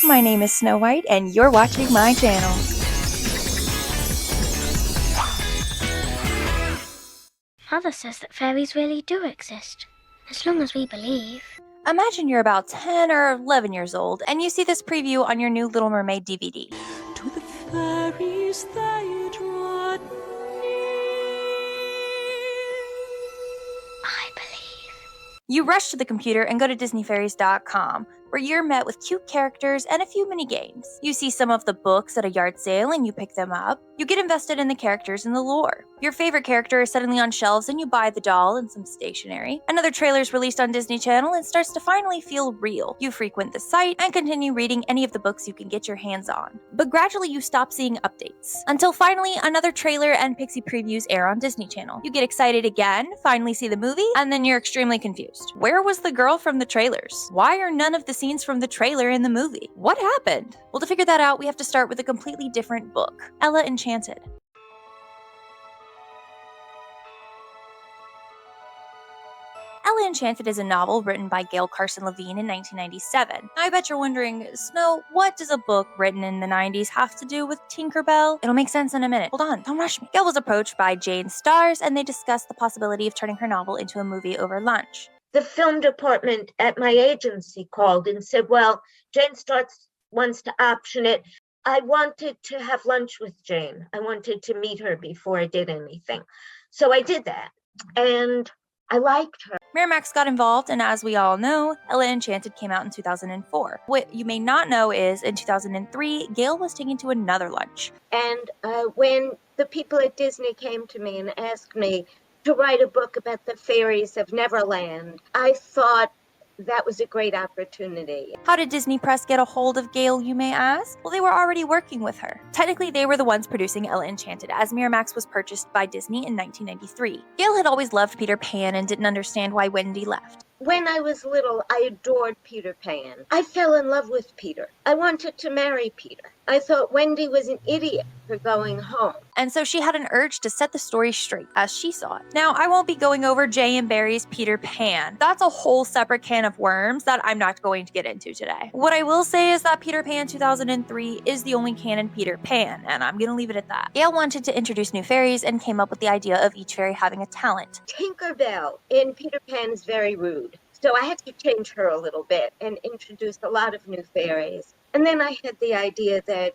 My name is Snow White, and you're watching my channel. Mother says that fairies really do exist, as long as we believe. Imagine you're about 10 or 11 years old, and you see this preview on your new Little Mermaid DVD. To the fairies they draw I believe. You rush to the computer and go to DisneyFairies.com, where you're met with cute characters and a few mini games. You see some of the books at a yard sale and you pick them up. You get invested in the characters and the lore. Your favorite character is suddenly on shelves and you buy the doll and some stationery. Another trailer is released on Disney Channel and starts to finally feel real. You frequent the site and continue reading any of the books you can get your hands on. But gradually you stop seeing updates, until finally another trailer and Pixie previews air on Disney Channel. You get excited again, finally see the movie, and then you're extremely confused. Where was the girl from the trailers? Why are none of the scenes from the trailer in the movie? What happened? Well, to figure that out, we have to start with a completely different book, Ella Enchanted. Ella Enchanted is a novel written by Gail Carson Levine in 1997. I bet you're wondering, Snow, what does a book written in the 90s have to do with Tinkerbell? It'll make sense in a minute. Hold on, don't rush me. Gail was approached by Jane Stars, and they discussed the possibility of turning her novel into a movie over lunch. The film department at my agency called and said, well, Jane Starts wants to option it. I wanted to have lunch with Jane. I wanted to meet her before I did anything. So I did that, and I liked her. Miramax got involved, and as we all know, Ella Enchanted came out in 2004. What you may not know is, in 2003, Gail was taken to another lunch. And when the people at Disney came to me and asked me to write a book about the fairies of Neverland, I thought that was a great opportunity. How did Disney Press get a hold of Gail, you may ask? Well, they were already working with her. Technically, they were the ones producing Ella Enchanted, as Miramax was purchased by Disney in 1993. Gail had always loved Peter Pan and didn't understand why Wendy left. When I was little, I adored Peter Pan. I fell in love with Peter. I wanted to marry Peter. I thought Wendy was an idiot for going home. And so she had an urge to set the story straight, as she saw it. Now, I won't be going over Jay and Barry's Peter Pan. That's a whole separate can of worms that I'm not going to get into today. What I will say is that Peter Pan 2003 is the only canon Peter Pan, and I'm gonna leave it at that. Gail wanted to introduce new fairies and came up with the idea of each fairy having a talent. Tinkerbell in Peter Pan is very rude. So I had to change her a little bit and introduce a lot of new fairies. And then I had the idea that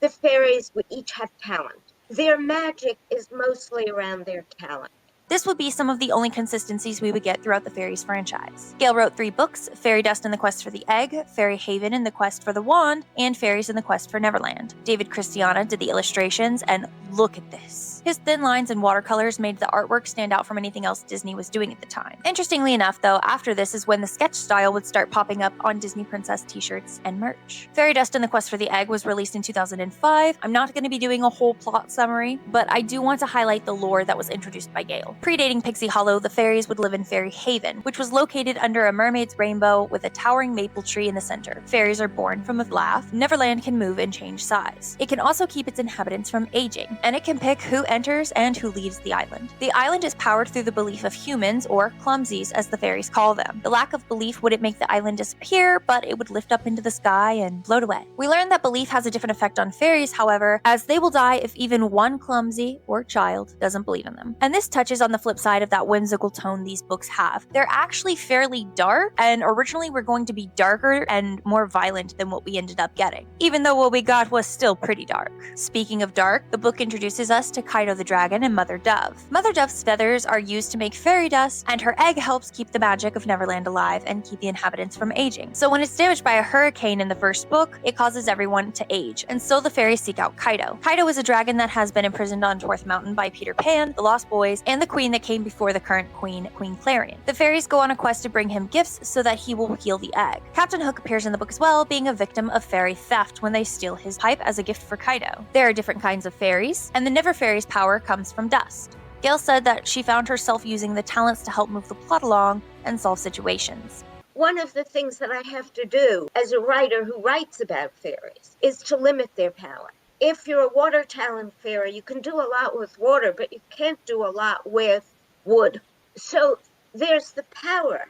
the fairies would each have talent. Their magic is mostly around their talent. This would be some of the only consistencies we would get throughout the Fairies franchise. Gail wrote 3 books, Fairy Dust in the Quest for the Egg, Fairy Haven in the Quest for the Wand, and Fairies in the Quest for Neverland. David Christiana did the illustrations, and look at this. His thin lines and watercolors made the artwork stand out from anything else Disney was doing at the time. Interestingly enough, though, after this is when the sketch style would start popping up on Disney Princess t-shirts and merch. Fairy Dust in the Quest for the Egg was released in 2005. I'm not going to be doing a whole plot summary, but I do want to highlight the lore that was introduced by Gail. Predating Pixie Hollow, the fairies would live in Fairy Haven, which was located under a mermaid's rainbow with a towering maple tree in the center. Fairies are born from a laugh. Neverland can move and change size. It can also keep its inhabitants from aging, and it can pick who enters and who leaves the island. The island is powered through the belief of humans, or clumsies as the fairies call them. The lack of belief wouldn't make the island disappear, but it would lift up into the sky and float away. We learn that belief has a different effect on fairies, however, as they will die if even one clumsy or child doesn't believe in them. And this touches on the flip side of that whimsical tone these books have. They're actually fairly dark, and originally were going to be darker and more violent than what we ended up getting, even though what we got was still pretty dark. Speaking of dark, the book introduces us to Kaido the Dragon and Mother Dove. Mother Dove's feathers are used to make fairy dust, and her egg helps keep the magic of Neverland alive and keep the inhabitants from aging. So when it's damaged by a hurricane in the first book, it causes everyone to age, and so the fairies seek out Kaido. Kaido is a dragon that has been imprisoned on Dwarf Mountain by Peter Pan, the Lost Boys, and the queen that came before the current queen, Queen Clarion. The fairies go on a quest to bring him gifts so that he will heal the egg. Captain Hook appears in the book as well, being a victim of fairy theft when they steal his pipe as a gift for Kaido. There are different kinds of fairies, and the Never Fairy's power comes from dust. Gail said that she found herself using the talents to help move the plot along and solve situations. One of the things that I have to do as a writer who writes about fairies is to limit their power. If you're a water talent fairy, you can do a lot with water, but you can't do a lot with wood. So there's the power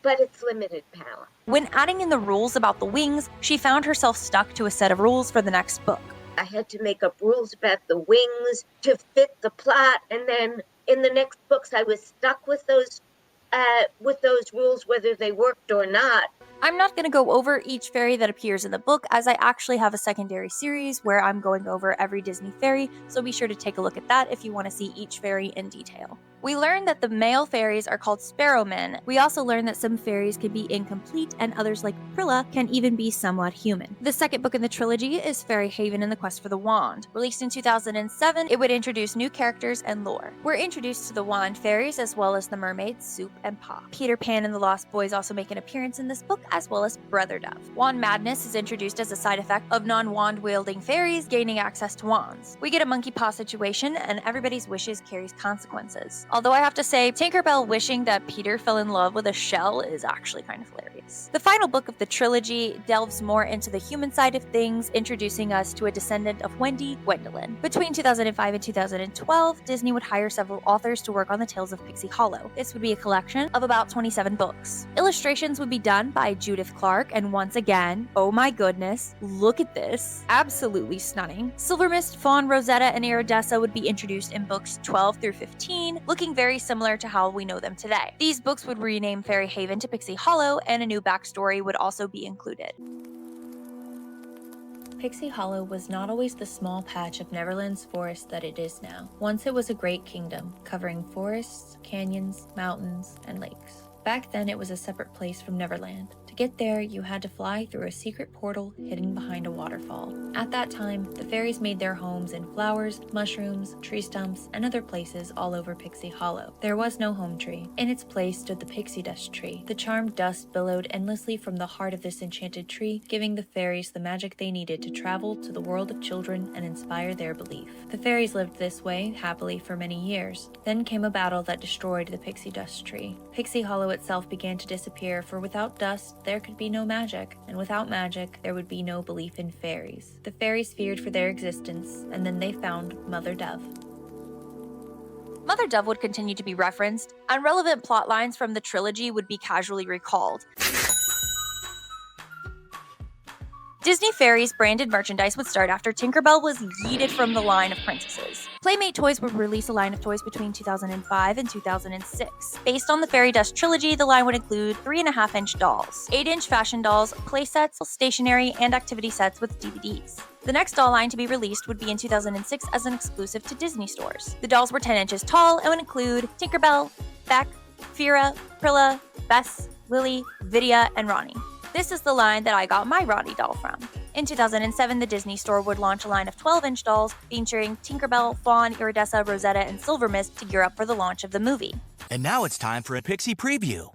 but it's limited power. When adding in the rules about the wings, she found herself stuck to a set of rules for the next book. I had to make up rules about the wings to fit the plot, and then in the next books I was stuck with those rules whether they worked or not. I'm not going to go over each fairy that appears in the book, as I actually have a secondary series where I'm going over every Disney fairy, so be sure to take a look at that if you want to see each fairy in detail. We learned that the male fairies are called sparrowmen. We also learned that some fairies can be incomplete, and others like Prilla can even be somewhat human. The second book in the trilogy is Fairy Haven and the Quest for the Wand. Released in 2007, it would introduce new characters and lore. We're introduced to the wand fairies as well as the mermaids, Soup and Pop. Peter Pan and the Lost Boys also make an appearance in this book, as well as Brother Dove. Wand madness is introduced as a side effect of non-wand wielding fairies gaining access to wands. We get a monkey paw situation, and everybody's wishes carries consequences. Although I have to say, Tinkerbell wishing that Peter fell in love with a shell is actually kind of hilarious. The final book of the trilogy delves more into the human side of things, introducing us to a descendant of Wendy, Gwendolyn. Between 2005 and 2012, Disney would hire several authors to work on the Tales of Pixie Hollow. This would be a collection of about 27 books. Illustrations would be done by Judith Clark, and once again, oh my goodness, look at this. Absolutely stunning. Silver Mist, Fawn, Rosetta, and Iridessa would be introduced in books 12 through 15, looking very similar to how we know them today. These books would rename Fairy Haven to Pixie Hollow, and a new backstory would also be included. Pixie Hollow was not always the small patch of Neverland's forest that it is now. Once it was a great kingdom, covering forests, canyons, mountains, and lakes. Back then, it was a separate place from Neverland. To get there, you had to fly through a secret portal hidden behind a waterfall. At that time, the fairies made their homes in flowers, mushrooms, tree stumps, and other places all over Pixie Hollow. There was no home tree. In its place stood the pixie dust tree. The charmed dust billowed endlessly from the heart of this enchanted tree, giving the fairies the magic they needed to travel to the world of children and inspire their belief. The fairies lived this way happily for many years. Then came a battle that destroyed the pixie dust tree. Pixie Hollow itself began to disappear, for without dust, there could be no magic, and without magic, there would be no belief in fairies. The fairies feared for their existence, and then they found Mother Dove. Mother Dove would continue to be referenced, and relevant plot lines from the trilogy would be casually recalled. Disney Fairies branded merchandise would start after Tinkerbell was yeeted from the line of princesses. Playmate Toys would release a line of toys between 2005 and 2006. Based on the Fairy Dust trilogy, the line would include 3.5-inch dolls, 8-inch fashion dolls, play sets, stationery, and activity sets with DVDs. The next doll line to be released would be in 2006 as an exclusive to Disney stores. The dolls were 10 inches tall and would include Tinkerbell, Beck, Fira, Prilla, Bess, Lily, Vidya, and Ronnie. This is the line that I got my Ronnie doll from. In 2007, the Disney Store would launch a line of 12-inch dolls featuring Tinkerbell, Fawn, Iridessa, Rosetta, and Silver Mist to gear up for the launch of the movie. And now it's time for a Pixie Preview,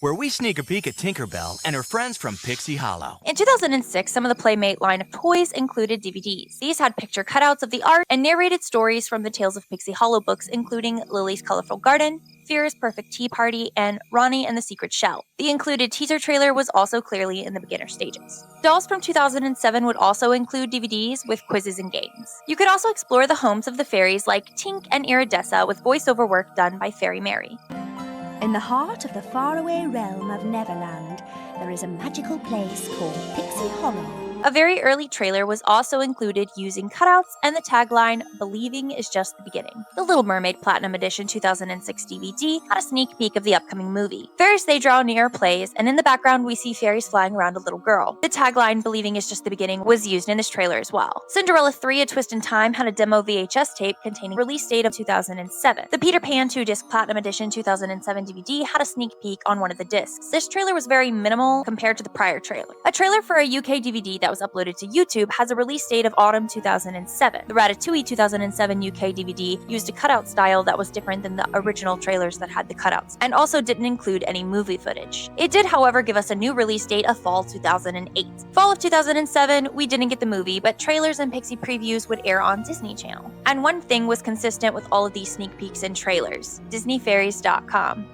where we sneak a peek at Tinkerbell and her friends from Pixie Hollow. In 2006, some of the Playmate line of toys included DVDs. These had picture cutouts of the art and narrated stories from the Tales of Pixie Hollow books, including Lily's Colorful Garden, Fira's Perfect Tea Party, and Ronnie and the Secret Shell. The included teaser trailer was also clearly in the beginner stages. Dolls from 2007 would also include DVDs with quizzes and games. You could also explore the homes of the fairies like Tink and Iridessa with voiceover work done by Fairy Mary. In the heart of the faraway realm of Neverland, there is a magical place called Pixie Hollow. A very early trailer was also included using cutouts and the tagline, "Believing is just the beginning." The Little Mermaid Platinum Edition 2006 DVD had a sneak peek of the upcoming movie. Fairies They Draw Near plays, and in the background we see fairies flying around a little girl. The tagline, "Believing is just the beginning," was used in this trailer as well. Cinderella 3: A Twist in Time had a demo VHS tape containing release date of 2007. The Peter Pan 2-disc Platinum Edition 2007 DVD had a sneak peek on one of the discs. This trailer was very minimal compared to the prior trailer. A trailer for a UK DVD that was uploaded to YouTube has a release date of autumn 2007. The Ratatouille 2007 UK DVD used a cutout style that was different than the original trailers that had the cutouts, and also didn't include any movie footage. It did, however, give us a new release date of fall 2008. Fall of 2007, we didn't get the movie, but trailers and Pixie previews would air on Disney Channel. And one thing was consistent with all of these sneak peeks and trailers: DisneyFairies.com.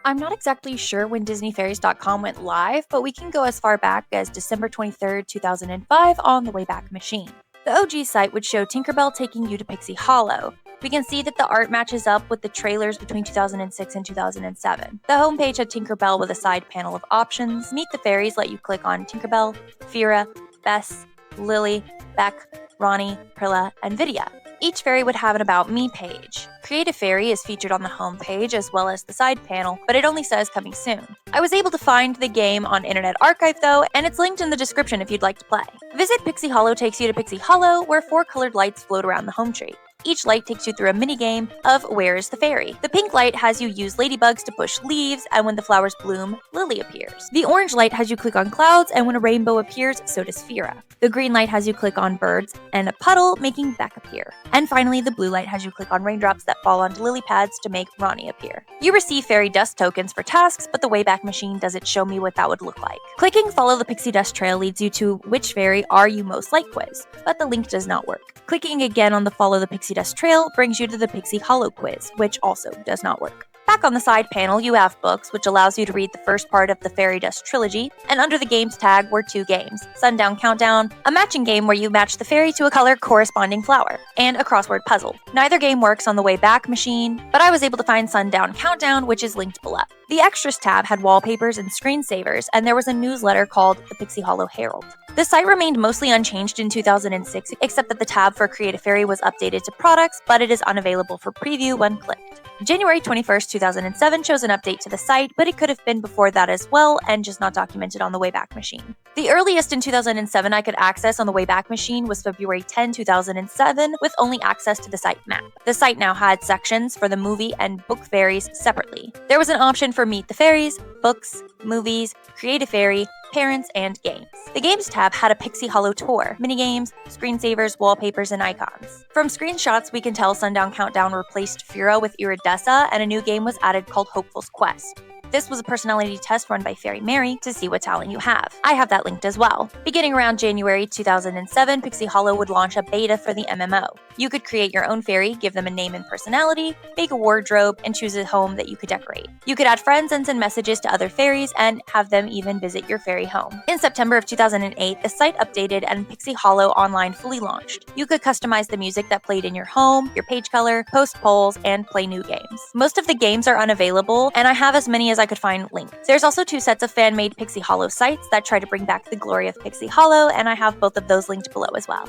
I'm not exactly sure when DisneyFairies.com went live, but we can go as far back as December 23rd, 2005 on the Wayback Machine. The OG site would show Tinkerbell taking you to Pixie Hollow. We can see that the art matches up with the trailers between 2006 and 2007. The homepage had Tinkerbell with a side panel of options. Meet the Fairies let you click on Tinkerbell, Fira, Bess, Lily, Beck, Ronnie, Prilla, and Vidya. Each fairy would have an About Me page. Create a Fairy is featured on the home page as well as the side panel, but it only says coming soon. I was able to find the game on Internet Archive though, and it's linked in the description if you'd like to play. Visit Pixie Hollow takes you to Pixie Hollow, where 4 colored lights float around the home tree. Each light takes you through a mini-game of Where is the Fairy? The pink light has you use ladybugs to push leaves, and when the flowers bloom, Lily appears. The orange light has you click on clouds, and when a rainbow appears, so does Fira. The green light has you click on birds and a puddle, making Beck appear. And finally, the blue light has you click on raindrops that fall onto lily pads to make Ronnie appear. You receive fairy dust tokens for tasks, but the Wayback Machine doesn't show me what that would look like. Clicking Follow the Pixie Dust Trail leads you to Which Fairy Are You Most Like quiz, but the link does not work. Clicking again on the Follow the Pixie Dust Trail brings you to the Pixie Hollow quiz, which also does not work. Back on the side panel, you have books, which allows you to read the first part of the Fairy Dust trilogy, and under the games tab were 2 games, Sundown Countdown, a matching game where you match the fairy to a color corresponding flower, and a crossword puzzle. Neither game works on the Wayback Machine, but I was able to find Sundown Countdown, which is linked below. The Extras tab had wallpapers and screensavers, and there was a newsletter called the Pixie Hollow Herald. The site remained mostly unchanged in 2006, except that the tab for Create a Fairy was updated to products, but it is unavailable for preview when clicked. January 21st, 2007 shows an update to the site, but it could have been before that as well and just not documented on the Wayback Machine. The earliest in 2007 I could access on the Wayback Machine was February 10, 2007, with only access to the site map. The site now had sections for the movie and book fairies separately. There was an option for Meet the Fairies, books, movies, Create a Fairy, parents, and games. The Games tab had a Pixie Hollow tour, minigames, screensavers, wallpapers, and icons. From screenshots, we can tell Sundown Countdown replaced Fira with Iridessa, and a new game was added called Hopeful's Quest. This was a personality test run by Fairy Mary to see what talent you have. I have that linked as well. Beginning around January 2007, Pixie Hollow would launch a beta for the MMO. You could create your own fairy, give them a name and personality, make a wardrobe, and choose a home that you could decorate. You could add friends and send messages to other fairies and have them even visit your fairy home. In September of 2008, the site updated and Pixie Hollow Online fully launched. You could customize the music that played in your home, your page color, post polls, and play new games. Most of the games are unavailable, and I have as many as I could find linked. There's also 2 sets of fan-made Pixie Hollow sites that try to bring back the glory of Pixie Hollow, and I have both of those linked below as well.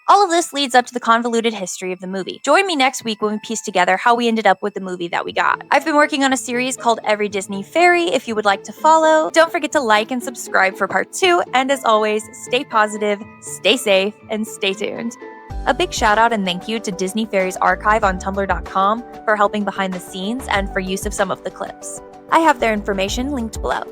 All of this leads up to the convoluted history of the movie. Join me next week when we piece together how we ended up with the movie that we got. I've been working on a series called Every Disney Fairy if you would like to follow. Don't forget to like and subscribe for part 2, and as always, stay positive, stay safe, and stay tuned. A big shout out and thank you to Disney Fairies Archive on Tumblr.com for helping behind the scenes and for use of some of the clips. I have their information linked below.